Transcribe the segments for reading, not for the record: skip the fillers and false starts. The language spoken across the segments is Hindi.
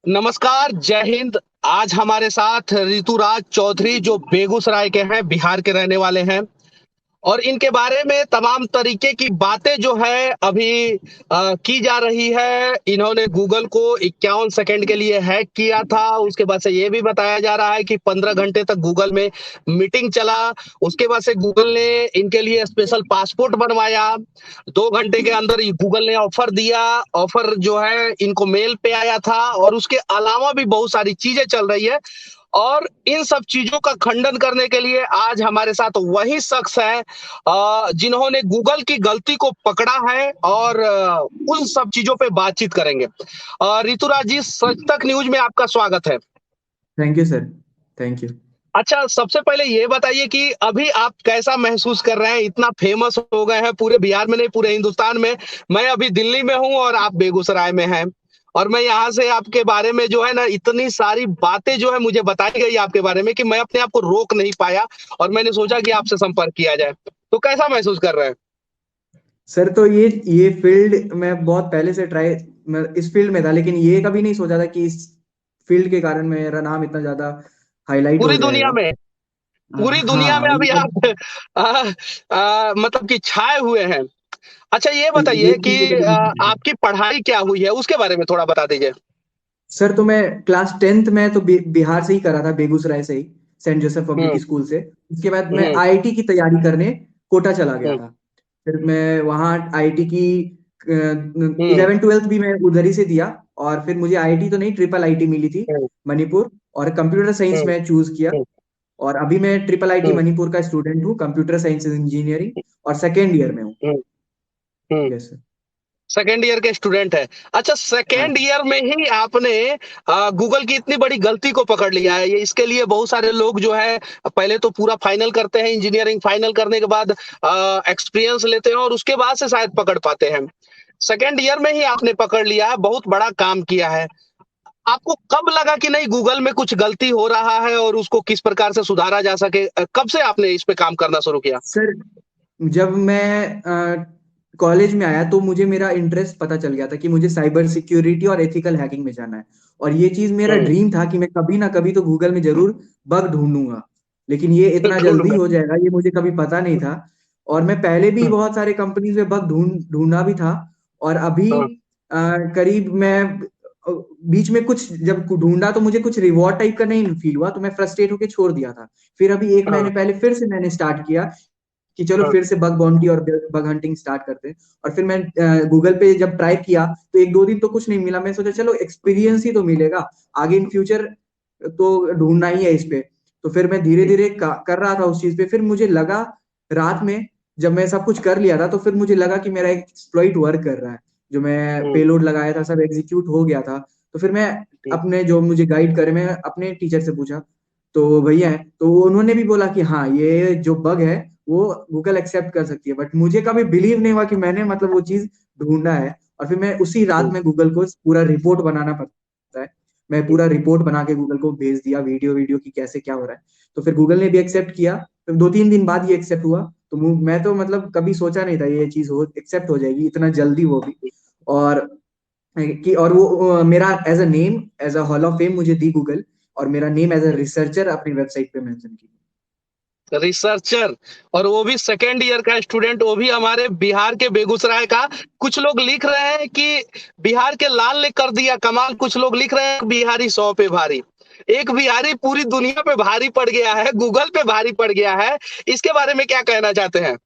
नमस्कार, जय हिंद। आज हमारे साथ ऋतुराज चौधरी जो बेगूसराय के हैं, बिहार के रहने वाले हैं और इनके बारे में तमाम तरीके की बातें जो है अभी की जा रही है। इन्होंने गूगल को 51 सेकंड के लिए हैक किया था। उसके बाद से ये भी बताया जा रहा है कि 15 घंटे तक गूगल में मीटिंग चला। उसके बाद से गूगल ने इनके लिए स्पेशल पासपोर्ट बनवाया। 2 घंटे के अंदर ये गूगल ने ऑफर दिया। ऑफर जो है इनको मेल पे आया था और उसके अलावा भी बहुत सारी चीजें चल रही है। और इन सब चीजों का खंडन करने के लिए आज हमारे साथ वही शख्स है जिन्होंने गूगल की गलती को पकड़ा है और उन सब चीजों पे बातचीत करेंगे। ऋतुराज जी, सच तक न्यूज में आपका स्वागत है। Thank you sir. Thank you. अच्छा, सबसे पहले ये बताइए कि अभी आप कैसा महसूस कर रहे हैं? इतना फेमस हो गए हैं पूरे बिहार में नहीं, पूरे हिंदुस्तान में। मैं अभी दिल्ली में हूँ और आप बेगूसराय में हैं। और मैं यहाँ से आपके बारे में जो है ना, इतनी सारी बातें जो है मुझे बताई गई आपके बारे में कि मैं अपने आप को रोक नहीं पाया और मैंने सोचा कि आपसे संपर्क किया जाए। तो कैसा महसूस कर रहे हैं? सर तो ये फील्ड मैं बहुत पहले से ट्राई मैं इस फील्ड में था, लेकिन ये कभी नहीं सोचा था कि इस फील्ड के कारण मेरा नाम इतना ज्यादा हाईलाइट हो पूरी दुनिया जाएगा। में, पूरी दुनिया में हाँ अभी ये आप मतलब कि छाए हुए हैं। अच्छा, ये ये बताइए कि चीज तो कभी नहीं सोचा था। आपकी पढ़ाई क्या हुई है, उसके बारे में थोड़ा बता दीजिए। सर तो मैं क्लास 10th में तो बिहार से ही करा था, बेगूसराय से ही, सेंट जोसेफ हुँ, पब्लिक स्कूल से। उसके बाद मैं हुँ, आईआईटी की तैयारी करने कोटा चला गया हुँ, था। फिर मैं वहाँ आईआईटी की हुँ, 11th 12th भी मैं उधर ही से दिया। और फिर मुझे आईआईटी तो नहीं, ट्रिपल आईटी मिली थी हुँ, मणिपुर। और कंप्यूटर साइंस हुँ, में चूज किया। हुँ, और अभी मैं ट्रिपल आईटी हुँ, मणिपुर का स्टूडेंट हूँ, कंप्यूटर साइंस इंजीनियरिंग, और सेकेंड ईयर में हूँ। हुँ, हुँ। Yes sir. सेकंड ईयर के स्टूडेंट हैं। अच्छा, सेकंड हाँ ईयर में ही आपने गूगल की इतनी बड़ी गलती को पकड़ लिया है। ये इसके लिए बहुत सारे लोग जो है पहले तो पूरा फाइनल करते हैं, इंजीनियरिंग फाइनल करने के बाद एक्सपीरियंस लेते हैं और उसके बाद से शायद पकड़ पाते हैं। सेकंड ईयर में ही आपने पकड़ लिया है, बहुत बड़ा काम किया है। आपको कब लगा कि नहीं, गूगल में कुछ गलती हो रहा है और उसको किस प्रकार से सुधारा जा सके? कब से आपने इस पे काम करना शुरू किया? सर, जब मैं कॉलेज में आया तो मुझे मेरा इंटरेस्ट पता चल गया था कि मुझे साइबर सिक्योरिटी और एथिकल हैकिंग में जाना है। और ये चीज मेरा हुँ, ड्रीम था कि मैं कभी ना कभी तो गूगल में जरूर बग ढूंढूंगा। लेकिन ये इतना जल्दी ढूँढूँगा। हो जाएगा ये मुझे कभी पता नहीं था। और मैं पहले भी हुँ, बहुत सारे कंपनीज में बग ढूंढा भी था। और अभी हाँ, करीब मैं अ, बीच में कुछ जब ढूंढा तो मुझे कुछ रिवॉर्ड टाइप का नहीं फील हुआ, तो मैं फ्रस्ट्रेट होकर छोड़ दिया था। फिर अभी एक हाँ, महीने पहले फिर से मैंने स्टार्ट किया कि चलो हाँ, फिर से बग बाउंटी और बग हंटिंग स्टार्ट करते हैं। और फिर मैं गूगल पे जब ट्राई किया तो एक दो दिन तो कुछ नहीं मिला। मैं सोचा चलो एक्सपीरियंस ही तो मिलेगा, आगे इन फ्यूचर तो ढूंढना ही है इस पे। तो फिर मैं धीरे धीरे कर रहा था उस चीज पे। फिर मुझे लगा रात में जब मैं सब कुछ कर लिया था तो फिर मुझे लगा कि मेरा एक एक्सप्लॉइट वर्क कर रहा है। जो मैं हुँ, पेलोड लगाया था सब एग्जीक्यूट हो गया था। तो फिर मैं हुँ, अपने जो मुझे गाइड करे, मैं अपने टीचर से पूछा। तो भैया है तो उन्होंने भी बोला कि हाँ ये जो बग है वो गूगल एक्सेप्ट कर सकती है। बट मुझे कभी बिलीव नहीं हुआ कि मैंने मतलब वो चीज ढूंढा है। और फिर मैं उसी रात हुँ, में गूगल को पूरा रिपोर्ट बनाना पड़ता है। मैं हुँ, पूरा रिपोर्ट बना के गूगल को भेज दिया, वीडियो वीडियो की कैसे क्या हो रहा है। तो फिर गूगल ने भी एक्सेप्ट किया। फिर 2 3 दिन बाद ये एक्सेप्ट हुआ। तो मैं तो मतलब कभी सोचा नहीं था ये चीज हो एक्सेप्ट हो जाएगी इतना जल्दी, वो भी। और और वो मेरा as a name, as a hall of fame मुझे दी गूगल। और मेरा नेम एज अ हुँ। रिसर्चर अपनी वेबसाइट पे मेंशन की। रिसर्चर, और वो भी सेकंड ईयर का स्टूडेंट, वो भी हमारे बिहार के बेगूसराय का। कुछ लोग लिख रहे हैं कि बिहार के लाल ने कर दिया कमाल, कुछ लोग लिख रहे हैं बिहारी 100 पे भारी। एक बिहारी पूरी दुनिया पे भारी पड़ गया है, गूगल पे भारी पड़ गया है। इसके बारे में क्या कहना चाहते हैं?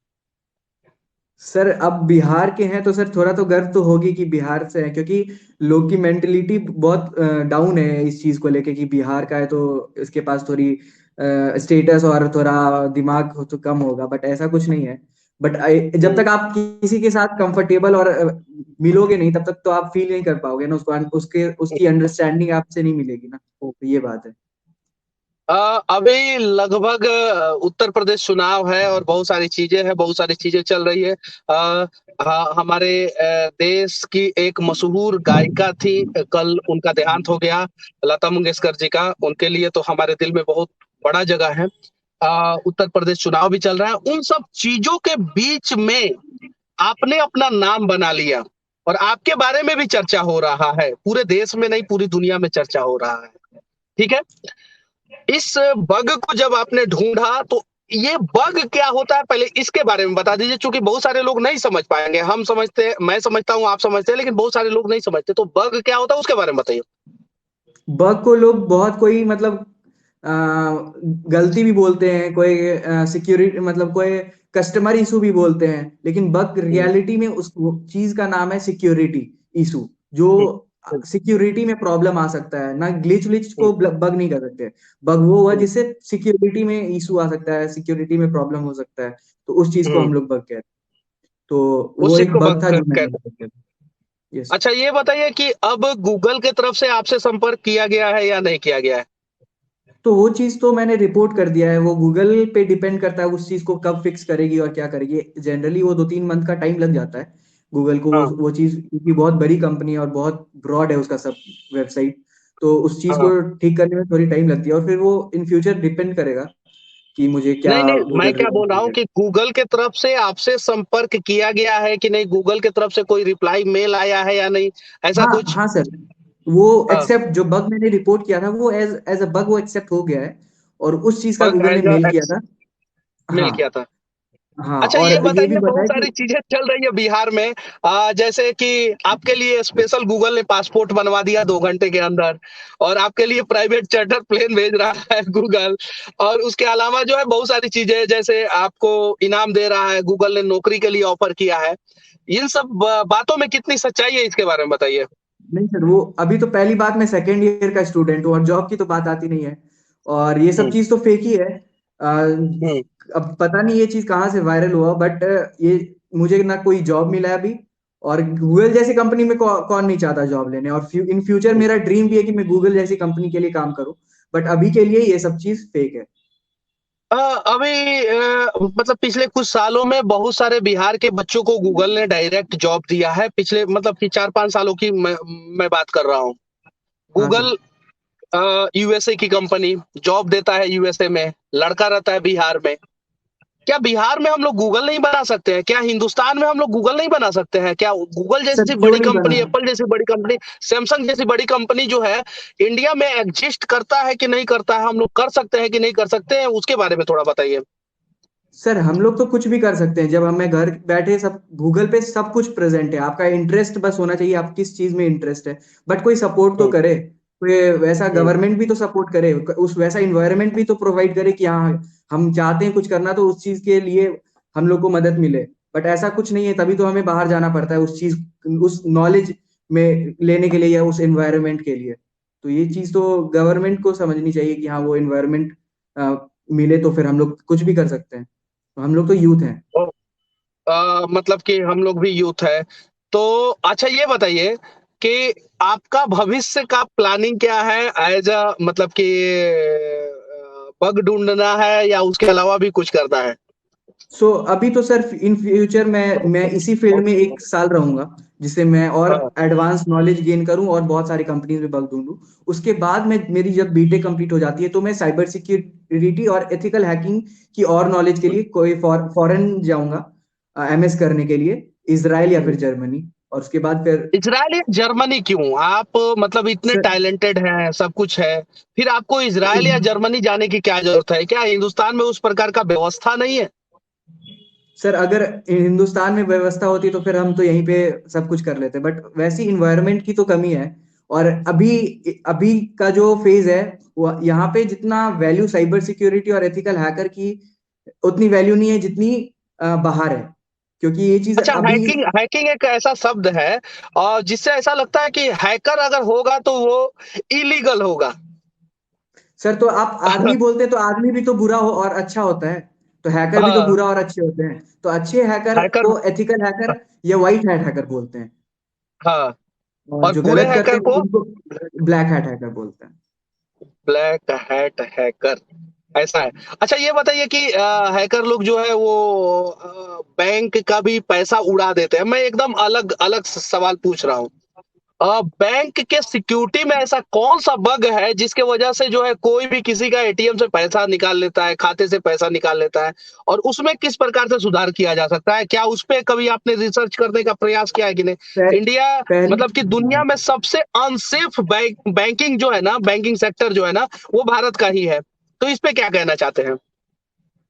सर अब बिहार के हैं तो सर थोड़ा तो गर्व तो होगी कि बिहार से है, क्योंकि लोग की मेंटेलिटी बहुत डाउन है इस चीज को लेके कि बिहार का है तो इसके पास थोड़ी स्टेटस और थोड़ा दिमाग तो कम होगा। बट ऐसा कुछ नहीं है। बट जब हुँ। तक आप किसी के साथ कंफर्टेबल और मिलोगे नहीं तब तक तो आप फील नहीं कर पाओगे ना उसको, उसके उसकी अंडरस्टैंडिंग आपसे नहीं मिलेगी ना, तो ये बात है। अभी लगभग उत्तर प्रदेश चुनाव है और बहुत सारी चीजें हैं, बहुत सारी चीजें चल रही है। हमारे देश की एक मशहूर गायिका थी, कल उनका देहांत हो गया, लता मंगेशकर जी का। उनके लिए तो हमारे दिल में बहुत बड़ा जगह है। उत्तर प्रदेश चुनाव भी चल रहा है। उन सब चीजों के बीच में आपने अपना नाम बना लिया और आपके बारे में भी चर्चा हो रहा है, पूरे देश में नहीं पूरी दुनिया में चर्चा हो रहा है। ठीक है? इस बग को जब आपने ढूंढा तो ये बग क्या होता है पहले इसके बारे में बता दीजिए, क्योंकि बहुत सारे लोग नहीं समझ पाएंगे। हम समझते, मैं समझता हूँ, आप समझते हैं, लेकिन बहुत सारे लोग नहीं समझते। तो बग क्या होता है उसके बारे में बताइए। बग को लोग बहुत कोई मतलब आ, गलती भी बोलते हैं, कोई सिक्योरिटी मतलब कोई कस्टमर इशू भी बोलते हैं, लेकिन बग हम्म, रियलिटी में उस चीज का नाम है सिक्योरिटी इशू। जो हम्म, सिक्योरिटी में प्रॉब्लम आ सकता है ना, ग्लिच विच हम्म, को बग नहीं कर सकते। बग वो हुआ हम्म, जिससे सिक्योरिटी में इशू आ सकता है, सिक्योरिटी में प्रॉब्लम हो सकता है, तो उस चीज को हम्म। हम लोग बग कहते हैं। तो उस वो चीज एक को बग बग था जो मैंने। कहते हैं। यस। अच्छा, ये बताइए कि अब गूगल की तरफ से आपसे संपर्क किया गया है या नहीं किया गया है? तो वो चीज तो मैंने रिपोर्ट कर दिया है, वो गूगल पे डिपेंड करता है उस चीज को कब फिक्स करेगी और क्या करेगी। जनरली वो 2-3 मंथ का टाइम लग जाता है गूगल को, हाँ, वो चीज, क्योंकि बहुत बड़ी कंपनी है और बहुत ब्रॉड है उसका सब वेबसाइट। तो उस चीज हाँ। को ठीक करने में थोड़ी टाइम लगती है, और फिर वो इन फ्यूचर डिपेंड करेगा कि मुझे क्या नहीं, नहीं, मैं गूगल क्या रिवॉर्ड बोल रहा हूँ देगा। कि गूगल के तरफ से आपसे संपर्क किया गया है कि नहीं? गूगल की तरफ से कोई रिप्लाई मेल आया है या नहीं? ऐसा हाँ कुछ? हाँ सर, वो हाँ, एक्सेप्ट जो बग मैंने रिपोर्ट किया था वो एज एज अ बग वो एक्सेप्ट हो गया है, और उस चीज का बग गूगल ने एज मेल किया था। मेल हाँ किया था। हाँ, अच्छा, और ये ये भी बताइए, बहुत बताया सारी कि चीजें चल रही है बिहार में। जैसे कि आपके लिए स्पेशल गूगल ने पासपोर्ट बनवा दिया 2 घंटे के अंदर, और आपके लिए प्राइवेट चार्टर प्लेन भेज रहा है गूगल। और उसके अलावा जो है बहुत सारी चीजें, जैसे आपको इनाम दे रहा है, गूगल ने नौकरी के लिए ऑफर किया है। इन सब बातों में कितनी सच्चाई है इसके बारे में बताइए। नहीं सर, वो अभी तो पहली बात, मैं सेकेंड ईयर का स्टूडेंट हूँ और जॉब की तो बात आती नहीं है, और ये सब हम्म, चीज तो फेक ही है। हम्म, अब पता नहीं ये चीज कहाँ से वायरल हुआ, बट ये मुझे ना कोई जॉब मिला है अभी, और गूगल जैसी कंपनी में कौन नहीं चाहता जॉब लेने, और इन फ्यूचर हम्म। मेरा ड्रीम भी है कि मैं गूगल जैसी कंपनी के लिए काम करूँ, बट अभी के लिए ये सब चीज फेक है। अभी मतलब पिछले कुछ सालों में बहुत सारे बिहार के बच्चों को गूगल ने डायरेक्ट जॉब दिया है। पिछले मतलब कि 4-5 सालों की मैं बात कर रहा हूँ। हाँ सर। गूगल यूएसए की कंपनी जॉब देता है यूएसए में, लड़का रहता है बिहार में। क्या बिहार में हम लोग गूगल नहीं बना सकते हैं? क्या हिंदुस्तान में हम लोग गूगल नहीं बना सकते हैं? क्या गूगल सर जैसी क्यों बड़ी नहीं बना? कंपनी, एप्पल जैसी बड़ी कंपनी, सैमसंग जैसी बड़ी कंपनी जो है, इंडिया में एग्जिस्ट करता है कि नहीं करता है? हम लोग कर सकते हैं कि नहीं कर सकते हैं? उसके बारे में थोड़ा बताइए। सर हम लोग तो कुछ भी कर सकते हैं, जब हमें घर बैठे सब गूगल पे सब कुछ प्रेजेंट है, आपका इंटरेस्ट बस होना चाहिए, आप किस चीज में इंटरेस्ट है, बट कोई सपोर्ट तो हम्म, करे, कोई वैसा हम्म। गवर्नमेंट भी तो सपोर्ट करे, उस वैसा इन्वायरमेंट भी तो प्रोवाइड करे कि हाँ हम चाहते हैं कुछ करना तो उस चीज के लिए हम लोग को मदद मिले। बट ऐसा कुछ नहीं है, तभी तो हमें बाहर जाना पड़ता है उस चीज, उस नॉलेज में लेने के लिए या उस एनवायरनमेंट के लिए। तो ये चीज तो गवर्नमेंट को समझनी चाहिए कि हाँ वो एनवायरनमेंट मिले तो फिर हम लोग कुछ भी कर सकते हैं, तो हम लोग तो यूथ हैं। ओ, मतलब कि हम लोग भी यूथ है। तो अच्छा, ये बताइए कि आपका भविष्य का प्लानिंग क्या है? एज अ मतलब कि बग ढूंढना है या उसके अलावा भी कुछ करना है? सो अभी तो सर इन फ्यूचर मैं इसी फील्ड में 1 साल रहूंगा, जिससे मैं और हाँ, एडवांस नॉलेज गेन करूं और बहुत सारी कंपनीज में बग ढूंढूं। उसके बाद में मेरी जब बीटेक कंप्लीट हो जाती है तो मैं साइबर सिक्योरिटी और एथिकल हैकिंग की और नॉलेज के लिए कोई फॉरेन जाऊंगा एमएस करने के लिए, इसराइल या फिर जर्मनी, और उसके बाद फिर। इजराइल या जर्मनी क्यों? आप मतलब इतने सर टैलेंटेड हैं, सब कुछ है, फिर आपको इजराइल या जर्मनी जाने की क्या जरूरत है? क्या हिंदुस्तान में उस प्रकार का व्यवस्था नहीं है? सर अगर हिंदुस्तान में व्यवस्था होती तो फिर हम तो यहीं पे सब कुछ कर लेते, बट वैसी इन्वायरमेंट की तो कमी है। और अभी अभी का जो फेज है, वो यहाँ पे जितना वैल्यू साइबर सिक्योरिटी और एथिकल हैकर की उतनी वैल्यू नहीं है जितनी बाहर है, क्योंकि ये चीज अच्छा, अभी। हैकिंग हैकिंग एक ऐसा शब्द है और जिससे ऐसा लगता है कि हैकर अगर होगा तो वो इलीगल होगा। सर तो आप आदमी बोलते हैं तो आदमी भी तो बुरा हो और अच्छा होता है, तो हैकर भी तो हाँ, बुरा और अच्छे होते हैं, तो अच्छे हैकर हैकर। को एथिकल हैकर या व्हाइट हैट हैकर बोलते हैं, हाँ, और और जो बुरे गलत करते हैकर हैं को उनको ब्लैक हैट हैकर बोलते हैं। ब्लैक हैट हैकर, ऐसा है। अच्छा, ये बताइए कि हैकर लोग जो है वो बैंक का भी पैसा उड़ा देते हैं। मैं एकदम अलग अलग सवाल पूछ रहा हूँ। बैंक के सिक्योरिटी में ऐसा कौन सा बग है जिसके वजह से जो है कोई भी किसी का एटीएम से पैसा निकाल लेता है, खाते से पैसा निकाल लेता है, और उसमें किस प्रकार से सुधार किया जा सकता है? क्या उस पे कभी आपने रिसर्च करने का प्रयास किया है कि नहीं? पह, इंडिया पहली मतलब कि दुनिया में सबसे अनसेफ बैंकिंग जो है ना, बैंकिंग सेक्टर जो है ना, वो भारत का ही है। तो इस पे क्या कहना चाहते हैं?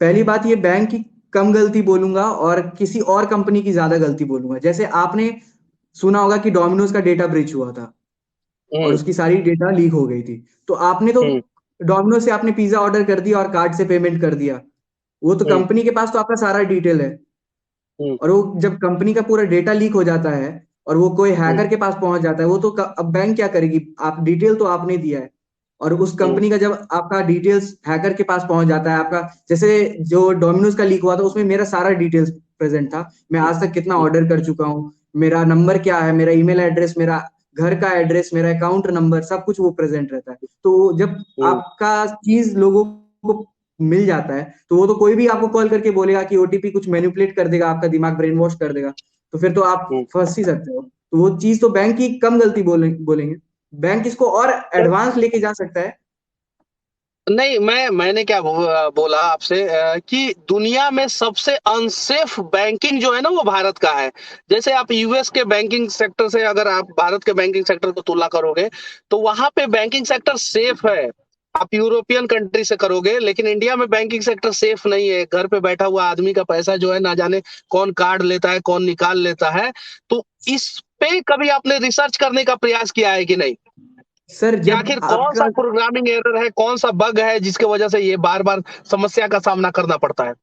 पहली बात, ये बैंक की कम गलती बोलूंगा और किसी और कंपनी की ज्यादा गलती बोलूंगा। जैसे आपने सुना होगा कि डोमिनोज का डेटा ब्रीच हुआ था और हुँ, उसकी सारी डेटा लीक हो गई थी। तो आपने तो हुँ, डोमिनोज से आपने पिज्जा ऑर्डर कर दिया और कार्ड से पेमेंट कर दिया। वो तो हुँ, कंपनी के पास तो आपका सारा डिटेल है। हुँ, और वो जब कंपनी का पूरा डेटा लीक हो जाता है और वो कोई हुँ, हैकर के पास पहुंच जाता है, वो तो अब बैंक क्या करेगी? आप डिटेल तो आपने दिया है। और उस हुँ, कंपनी का जब आपका डिटेल्स हैकर के पास पहुंच जाता है, आपका जैसे जो डोमिनोज का लीक हुआ था उसमें मेरा सारा डिटेल्स प्रेजेंट था। मैं आज तक कितना हुँ, ऑर्डर कर चुका हूँ, मेरा नंबर क्या है, मेरा ईमेल एड्रेस, मेरा घर का एड्रेस, मेरा अकाउंट नंबर, सब कुछ वो प्रेजेंट रहता है। तो जब हुँ, आपका चीज लोगों को मिल जाता है, तो वो तो कोई भी आपको कॉल करके बोलेगा कि ओटीपी कुछ मैनिपुलेट कर देगा, आपका दिमाग ब्रेन वॉश कर देगा। तो फिर तो आप हुँ। फंस ही सकते हो। तो वो चीज तो बैंक की कम गलती बोलेंगे। बैंक इसको और एडवांस लेके जा सकता है। नहीं, मैंने क्या बोला आपसे कि दुनिया में सबसे अनसेफ बैंकिंग जो है ना वो भारत का है। जैसे आप यूएस के बैंकिंग सेक्टर से अगर आप भारत के बैंकिंग सेक्टर को तुलना करोगे, तो वहाँ पे बैंकिंग सेक्टर सेफ है। आप यूरोपियन कंट्री से करोगे, लेकिन इंडिया में बैंकिंग सेक्टर सेफ नहीं है। घर पे बैठा हुआ आदमी का पैसा जो है ना जाने कौन काट लेता है, कौन निकाल लेता है। तो इस पे कभी आपने रिसर्च करने का प्रयास किया है कि नहीं? सर कि जब आखिर आपका कौन-सा प्रोग्रामिंग एरर है, कौन-सा बग है जिसकी वजह से ये बार-बार समस्या का सामना करना पड़ता है?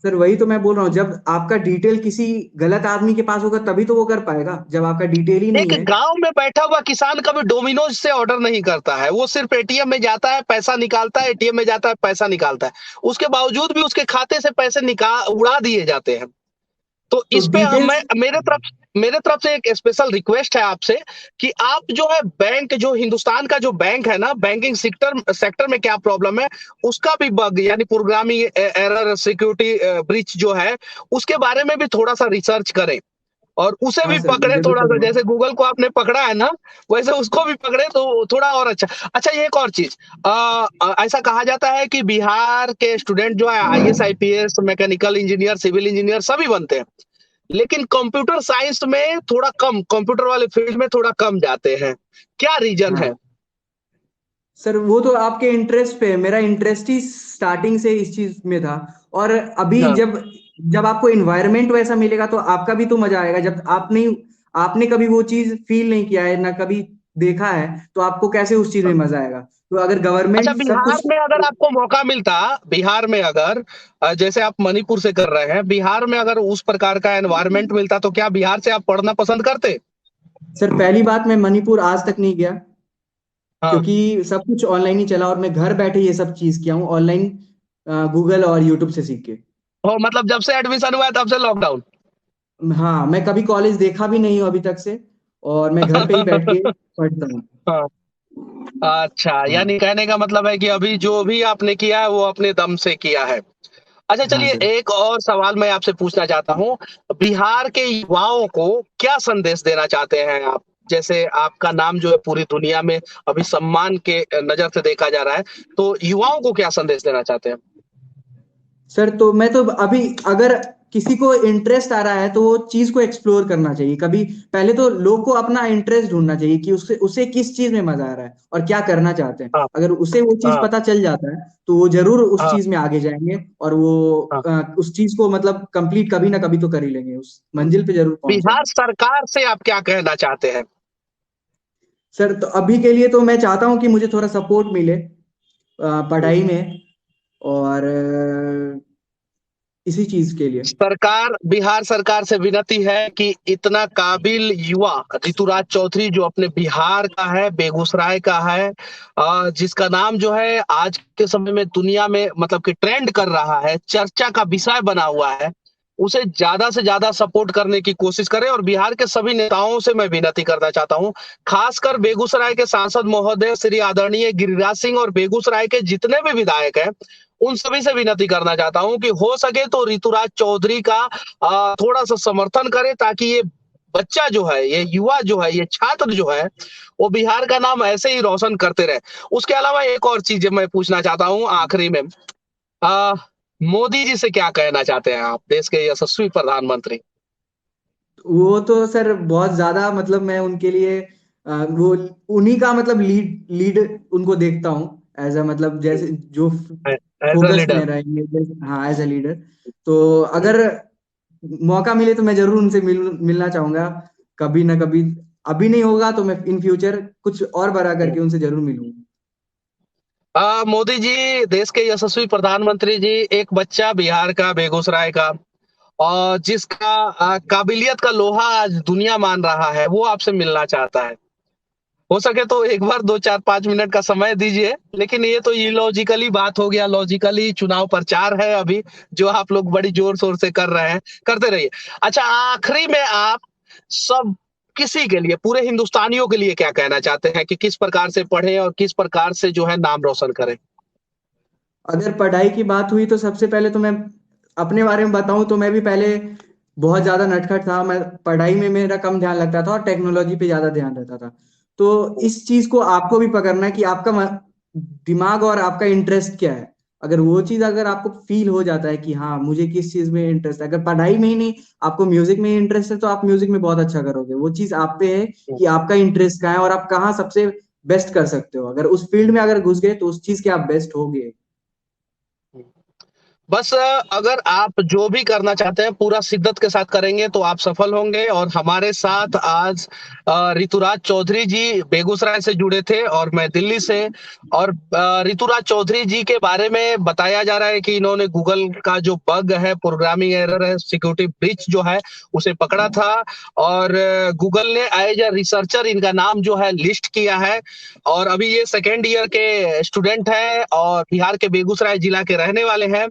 सर वही तो मैं बोल रहा हूँ, जब आपका डिटेल किसी गलत आदमी के पास होगा तभी तो वो कर पाएगा, जब आपका डिटेल ही नहीं एक है। गाँव में बैठा हुआ किसान कभी डोमिनोज़ से ऑर्डर नहीं करता है। वो सिर्फ़ एटीएम में जाता है, पैसा निकालता है, एटीएम में जाता है, पैसा निकालता है। उसके बावजूद भी उसके खाते से पैसे उड़ा दिए जाते हैं। तो तो इस पे मैं डिटेल्स मेरे तरफ से एक स्पेशल रिक्वेस्ट है आपसे कि आप जो है बैंक जो हिंदुस्तान का जो बैंक है ना, बैंकिंग सेक्टर सेक्टर में क्या प्रॉब्लम है, उसका भी बग यानी प्रोग्रामिंग एरर, सिक्योरिटी ब्रीच जो है, उसके बारे में भी थोड़ा-सा रिसर्च करें और उसे हाँ भी सर, मैं पकड़े जरूर थोड़ा-सा। करूंगा। जैसे गूगल को आपने पकड़ा है ना, वैसे उसको भी पकड़े तो थोड़ा और अच्छा। अच्छा, ये एक और चीज़ ऐसा कहा जाता है कि बिहार के स्टूडेंट जो है IAS, IPS, mechanical engineer, civil engineer सभी बनते हैं। लेकिन कंप्यूटर साइंस में थोड़ा कम, कंप्यूटर वाले फील्ड में थोड़ा कम जाते हैं। क्या रीज़न है? हाँ सर, वो तो आपके इंटरेस्ट पे है। मेरा इंटरेस्ट ही स्टार्टिंग से इस चीज में था। और अभी हाँ। जब जब आपको एनवायरनमेंट वैसा मिलेगा तो आपका भी तो मजा आएगा। जब आपने कभी वो चीज फील नहीं किया है ना कभी देखा है, तो आपको कैसे उस चीज में मजा आएगा? तो अगर अच्छा, गवर्नमेंट सब बिहार कुछ। में अगर आपको मौका मिलता, बिहार में अगर जैसे आप मणिपुर से कर रहे हैं, बिहार में अगर उस प्रकार का एनवायरनमेंट मिलता तो क्या बिहार से आप पढ़ना पसंद करते? सर पहली बात, मैं मणिपुर आज तक नहीं गया हाँ। क्योंकि सब कुछ ऑनलाइन ही चला और मैं घर बैठे ये सब चीज किया हूँ ऑनलाइन, गूगल और यूट्यूब से सीख के। मतलब जब से एडमिशन हुआ है तब से लॉकडाउन। हाँ, मैं कभी कॉलेज देखा भी नहीं हूँ अभी तक से, और मैं घर पे ही बैठ के पढ़ता हूँ। हाँ। अच्छा, हाँ। यानी कहने का मतलब है कि अभी जो भी आपने किया है वो अपने दम से किया है। अच्छा, हाँ चलिए सर। एक और सवाल मैं आपसे पूछना चाहता हूँ। बिहार के युवाओं को क्या संदेश देना चाहते हैं आप? जैसे आपका नाम जो है पूरी दुनिया में अभी सम्मान के नज़र से देखा जा रहा है, तो युवाओं को क्या संदेश देना चाहते हैं? सर तो मैं तो अभी, अगर किसी को इंटरेस्ट आ रहा है तो वो चीज को एक्सप्लोर करना चाहिए। कभी पहले तो लोग को अपना इंटरेस्ट ढूंढना चाहिए कि उससे उसे किस चीज में मजा आ रहा है और क्या करना चाहते हैं। हाँ, अगर उसे वो चीज हाँ, पता चल जाता है तो वो जरूर उस हाँ, चीज में आगे जाएंगे, और वो हाँ। उस चीज को मतलब कंप्लीट कभी ना कभी तो कर ही लेंगे, उस मंजिल पे जरूर पहुंच बिहार जाएंगे। सरकार से आप क्या कहना चाहते हैं? सर तो अभी के लिए तो मैं चाहता हूँ कि मुझे थोड़ा सपोर्ट मिले पढ़ाई में, और इसी चीज के लिए। बिहार सरकार से विनती है कि इतना काबिल युवा ऋतुराज चौधरी जो अपने बिहार का है, बेगूसराय का है, जिसका नाम जो है आज के समय में दुनिया में मतलब कि ट्रेंड कर रहा है, चर्चा का विषय बना हुआ है, उसे ज्यादा से ज्यादा सपोर्ट करने की कोशिश करें। और बिहार के सभी नेताओं से मैं विनती करना चाहता हूं, खासकर बेगूसराय के सांसद महोदय श्री आदरणीय गिरिराज सिंह और बेगूसराय के जितने भी विधायक हैं, उन सभी से विनती करना चाहता हूं कि हो सके तो ऋतुराज चौधरी का थोड़ा सा समर्थन करें, ताकि ये बच्चा जो है, ये युवा जो है, ये छात्र जो है, वो बिहार का नाम ऐसे ही रोशन करते रहे। उसके अलावा एक और चीज़ मैं पूछना चाहता हूँ आखिरी में, अ, मोदी जी से क्या कहना चाहते हैं आप, देश के यशस्वी प्रधानमंत्री? वो तो सर बहुत ज्यादा, मतलब मैं उनके लिए वो उन्हीं का मतलब लीड उनको देखता हूँ एज अ, मतलब जैसे जो एज अ फोकस लीडर। में रहेंगे हाँ एज अ लीडर। तो अगर मौका मिले तो मैं जरूर उनसे मिलना चाहूंगा कभी ना कभी। अभी नहीं होगा तो मैं इन फ्यूचर कुछ और बड़ा करके उनसे जरूर मिलूंगा। मोदी जी, देश के यशस्वी प्रधानमंत्री जी, एक बच्चा बिहार का, बेगूसराय का, और जिसका काबिलियत का लोहा आज दुनिया मान रहा है, वो आपसे मिलना चाहता है। हो सके तो एक बार 2 4 5 मिनट का समय दीजिए, लेकिन ये तो इलॉजिकली बात हो गया, लॉजिकली चुनाव प्रचार है अभी, जो आप लोग बड़ी जोर शोर से कर रहे हैं, करते रहिए। अच्छा, आखिरी में आप सब किसी के लिए, पूरे हिंदुस्तानियों के लिए क्या कहना चाहते हैं कि किस प्रकार से पढ़ें और किस प्रकार से जो है नाम रोशन करें? अगर पढ़ाई की बात हुई तो सबसे पहले तो मैं अपने बारे में बताऊं तो मैं भी पहले बहुत ज्यादा नटखट था। मैं पढ़ाई में मेरा कम ध्यान लगता था और टेक्नोलॉजी पे ज्यादा ध्यान रहता था। तो इस चीज को आपको भी पकड़ना है कि आपका दिमाग और आपका इंटरेस्ट क्या है। अगर वो चीज अगर आपको फील हो जाता है कि हाँ मुझे किस चीज में इंटरेस्ट है, अगर पढ़ाई में ही नहीं आपको म्यूजिक में इंटरेस्ट है तो आप म्यूजिक में बहुत अच्छा करोगे। वो चीज आप पे है कि आपका इंटरेस्ट कहाँ है और आप कहाँ सबसे बेस्ट कर सकते हो। अगर उस फील्ड में अगर घुस गए तो उस चीज के आप बेस्ट होगे। बस अगर आप जो भी करना चाहते हैं पूरा शिद्दत के साथ करेंगे तो आप सफल होंगे। और हमारे साथ आज ऋतुराज चौधरी जी बेगूसराय से जुड़े थे और मैं दिल्ली से। और ऋतुराज चौधरी जी के बारे में बताया जा रहा है कि इन्होंने गूगल का जो बग है, प्रोग्रामिंग एरर है, सिक्योरिटी ब्रीच जो है, उसे पकड़ा था। और गूगल ने एज ए रिसर्चर इनका नाम जो है लिस्ट किया है। और अभी ये सेकेंड ईयर के स्टूडेंट हैं और बिहार के बेगूसराय जिला के रहने वाले हैं।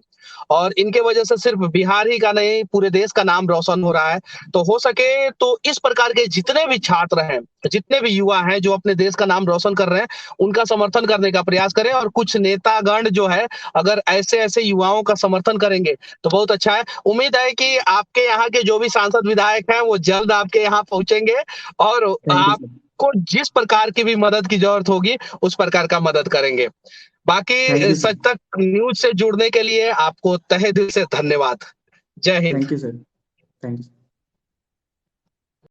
और इनके वजह से सिर्फ बिहार ही का नहीं, पूरे देश का नाम रोशन हो रहा है। तो हो सके तो इस प्रकार के जितने भी छात्र हैं, जितने भी युवा हैं जो अपने देश का नाम रोशन कर रहे हैं, उनका समर्थन करने का प्रयास करें। और कुछ नेतागण जो है, अगर ऐसे ऐसे युवाओं का समर्थन करेंगे तो बहुत अच्छा है। उम्मीद है कि आपके यहाँ के जो भी सांसद विधायक हैं वो जल्द आपके यहाँ पहुंचेंगे और थैंक यू आप सर। को जिस प्रकार की भी मदद की जरूरत होगी उस प्रकार का मदद करेंगे। थैंक बाकी यू सच सर। तक न्यूज से जुड़ने के लिए आपको तहे दिल से धन्यवाद। जय Hind. Thank you sir. Thank you.